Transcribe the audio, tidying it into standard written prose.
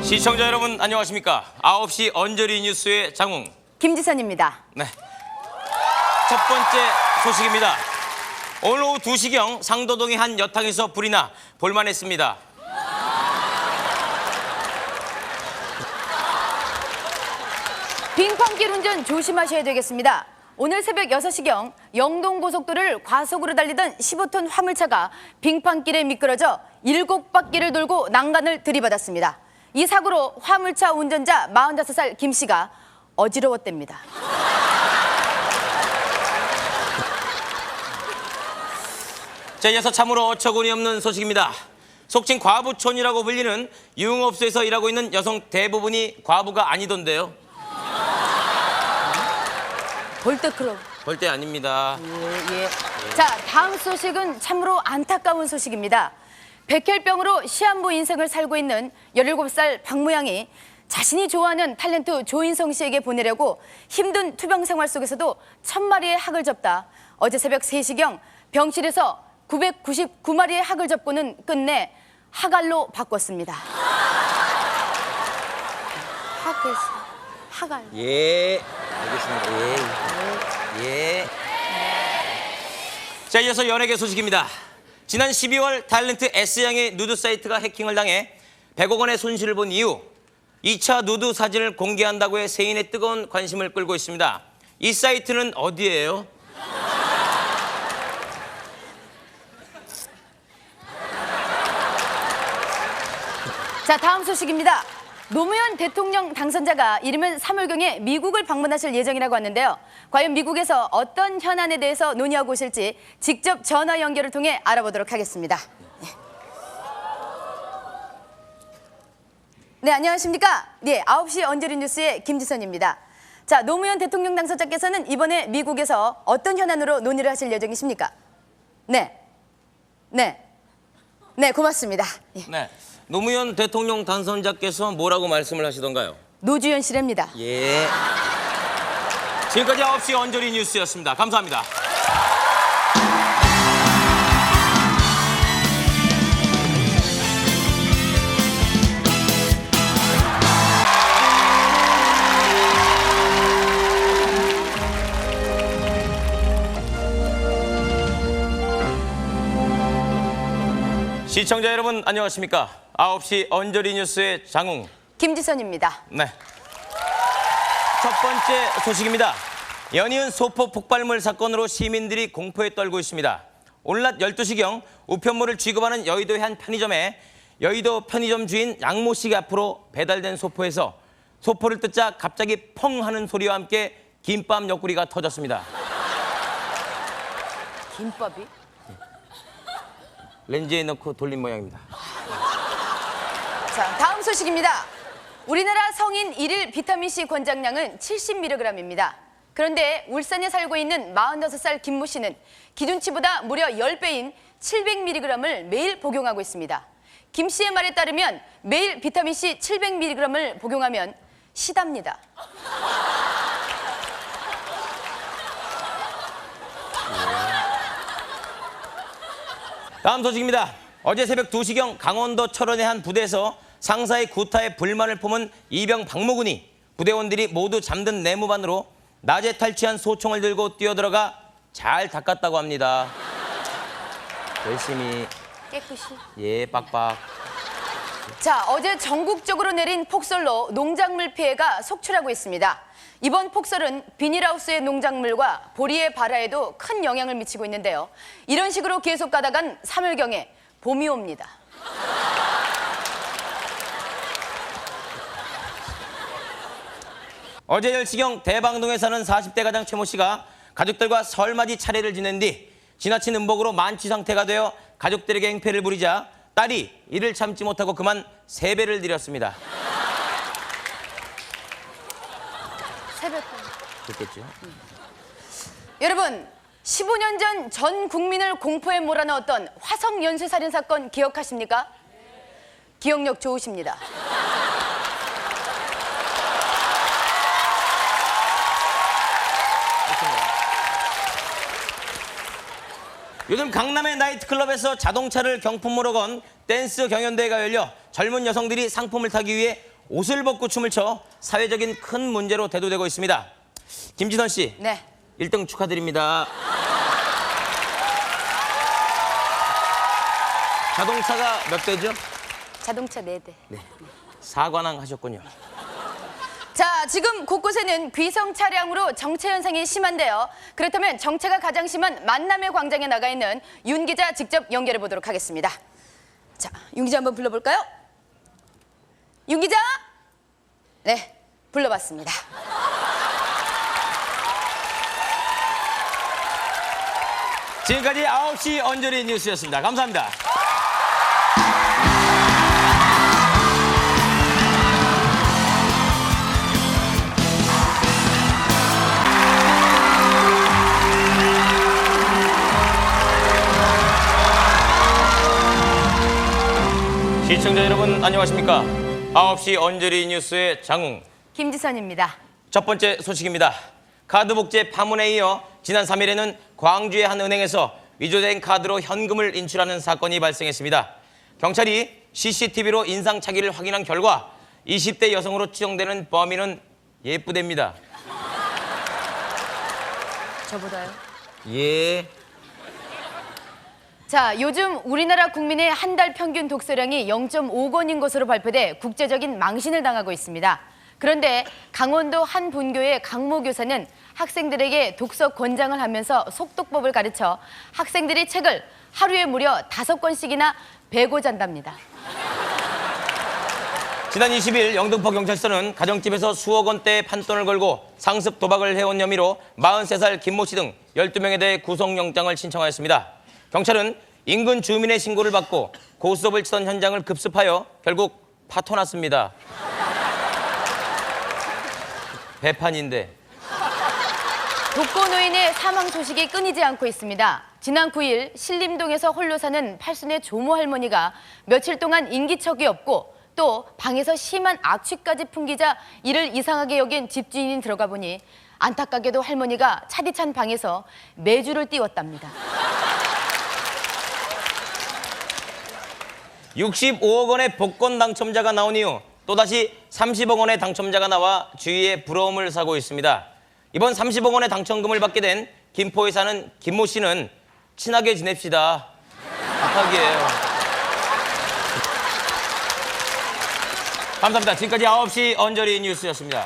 시청자 여러분 안녕하십니까? 9시 언저리 뉴스의 장웅 김지선입니다. 네. 첫 번째 소식입니다. 오늘 오후 2시경 상도동의 한 여탕에서 불이 나 볼만했습니다. 빙판길 운전 조심하셔야 되겠습니다. 오늘 새벽 6시경 영동고속도로를 과속으로 달리던 15톤 화물차가 빙판길에 미끄러져 7바퀴를 돌고 난간을 들이받았습니다. 이 사고로 화물차 운전자 45살 김 씨가 어지러웠답니다. 자, 이어서 참으로 어처구니 없는 소식입니다. 속칭 과부촌이라고 불리는 유흥업소에서 일하고 있는 여성 대부분이 과부가 아니던데요. 볼때크럼. 절대 아닙니다. 예. 자, 다음 소식은 참으로 안타까운 소식입니다. 백혈병으로 시한부 인생을 살고 있는 17살 박무양이 자신이 좋아하는 탤런트 조인성 씨에게 보내려고 힘든 투병 생활 속에서도 1000마리의 학을 접다 어제 새벽 3시경 병실에서 999마리의 학을 접고는 끝내 학알로 바꿨습니다. 학알. 예, 알겠습니다. 예. 자, 이어서 연예계 소식입니다. 지난 12월 탤런트 S양의 누드 사이트가 해킹을 당해 100억 원의 손실을 본 이후 2차 누드 사진을 공개한다고 해 세인의 뜨거운 관심을 끌고 있습니다. 이 사이트는 어디예요? 자, 다음 소식입니다. 노무현 대통령 당선자가 이르면 3월경에 미국을 방문하실 예정이라고 하는데요. 과연 미국에서 어떤 현안에 대해서 논의하고 오실지 직접 전화 연결을 통해 알아보도록 하겠습니다. 네, 안녕하십니까? 네, 9시 언저리 뉴스의 김지선입니다. 자, 노무현 대통령 당선자께서는 이번에 미국에서 어떤 현안으로 논의를 하실 예정이십니까? 네, 고맙습니다. 예. 네. 노무현 대통령 당선자께서 뭐라고 말씀을 하시던가요? 노주현 씨랍니다. 예. 지금까지 9시 언저리 뉴스였습니다. 감사합니다. 시청자 여러분 안녕하십니까? 9시 언저리 뉴스의 장웅 김지선입니다. 네. 첫 번째 소식입니다. 연이은 소포 폭발물 사건으로 시민들이 공포에 떨고 있습니다. 오늘 낮 12시경 우편물을 취급하는 여의도의 한 편의점에 여의도 편의점 주인 양모 씨 앞으로 배달된 소포에서 소포를 뜯자 갑자기 펑 하는 소리와 함께 김밥 옆구리가 터졌습니다. 김밥이? 렌즈에 넣고 돌린 모양입니다. 자, 다음 소식입니다. 우리나라 성인 1일 비타민C 권장량은 70mg입니다. 그런데 울산에 살고 있는 45살 김모 씨는 기준치보다 무려 10배인 700mg을 매일 복용하고 있습니다. 김 씨의 말에 따르면 매일 비타민C 700mg을 복용하면 시답니다. 다음 소식입니다. 어제 새벽 2시경 강원도 철원의 한 부대에서 상사의 구타에 불만을 품은 이병 박모군이 부대원들이 모두 잠든 내무반으로 낮에 탈취한 소총을 들고 뛰어들어가 잘 닦았다고 합니다. 열심히. 깨끗이. 예, 빡빡. 자, 어제 전국적으로 내린 폭설로 농작물 피해가 속출하고 있습니다. 이번 폭설은 비닐하우스의 농작물과 보리의 발화에도 큰 영향을 미치고 있는데요. 이런 식으로 계속 가다간 3월경에 봄이 옵니다. 어제 10시경 대방동에 사는 40대 가장 최모 씨가 가족들과 설맞이 차례를 지낸 뒤 지나친 음복으로 만취 상태가 되어 가족들에게 행패를 부리자 딸이 이를 참지 못하고 그만 세배를 드렸습니다. 세뱃돈. 그렇겠죠? 여러분, 15년 전 국민을 공포에 몰아넣었던 화성 연쇄살인 사건 기억하십니까? 기억력 좋으십니다. 요즘 강남의 나이트클럽에서 자동차를 경품으로 건 댄스 경연대회가 열려 젊은 여성들이 상품을 타기 위해 옷을 벗고 춤을 춰 사회적인 큰 문제로 대두되고 있습니다. 김지선 씨, 네. 1등 축하드립니다. 자동차가 몇 대죠? 자동차 4대. 네. 4관왕 하셨군요. 자, 지금 곳곳에는 귀성 차량으로 정체 현상이 심한데요. 그렇다면 정체가 가장 심한 만남의 광장에 나가 있는 윤 기자 직접 연결해 보도록 하겠습니다. 자, 윤 기자 한번 불러볼까요? 윤 기자? 네, 불러봤습니다. 지금까지 9시 언저리 뉴스였습니다. 감사합니다. 시청자 여러분 안녕하십니까? 9시 언저리 뉴스의 장웅 김지선입니다. 첫 번째 소식입니다. 카드 복제 파문에 이어 지난 3일에는 광주의 한 은행에서 위조된 카드로 현금을 인출하는 사건이 발생했습니다. 경찰이 CCTV로 인상착의를 확인한 결과 20대 여성으로 추정되는 범인은 예쁘대입니다. 저보다요? 예. 자, 요즘 우리나라 국민의 한 달 평균 독서량이 0.5권인 것으로 발표돼 국제적인 망신을 당하고 있습니다. 그런데 강원도 한 본교의 강모 교사는 학생들에게 독서 권장을 하면서 속독법을 가르쳐 학생들이 책을 하루에 무려 5권씩이나 베고 잔답니다. 지난 20일 영등포 경찰서는 가정집에서 수억 원대의 판돈을 걸고 상습 도박을 해온 혐의로 43살 김모 씨 등 12명에 대해 구속영장을 신청하였습니다. 경찰은 인근 주민의 신고를 받고 고스톱을 치던 현장을 급습하여 결국 파토났습니다. 배판인데. 독거노인의 사망 소식이 끊이지 않고 있습니다. 지난 9일 신림동에서 홀로 사는 팔순의 조모 할머니가 며칠 동안 인기척이 없고 또 방에서 심한 악취까지 풍기자 이를 이상하게 여긴 집주인이 들어가 보니 안타깝게도 할머니가 차디찬 방에서 매주를 띄웠답니다. 65억 원의 복권 당첨자가 나온 이후 또다시 30억 원의 당첨자가 나와 주위에 부러움을 사고 있습니다. 이번 30억 원의 당첨금을 받게 된 김포에 사는 김모 씨는 친하게 지냅시다. 부탁이에요. 감사합니다. 지금까지 9시 언저리 뉴스였습니다.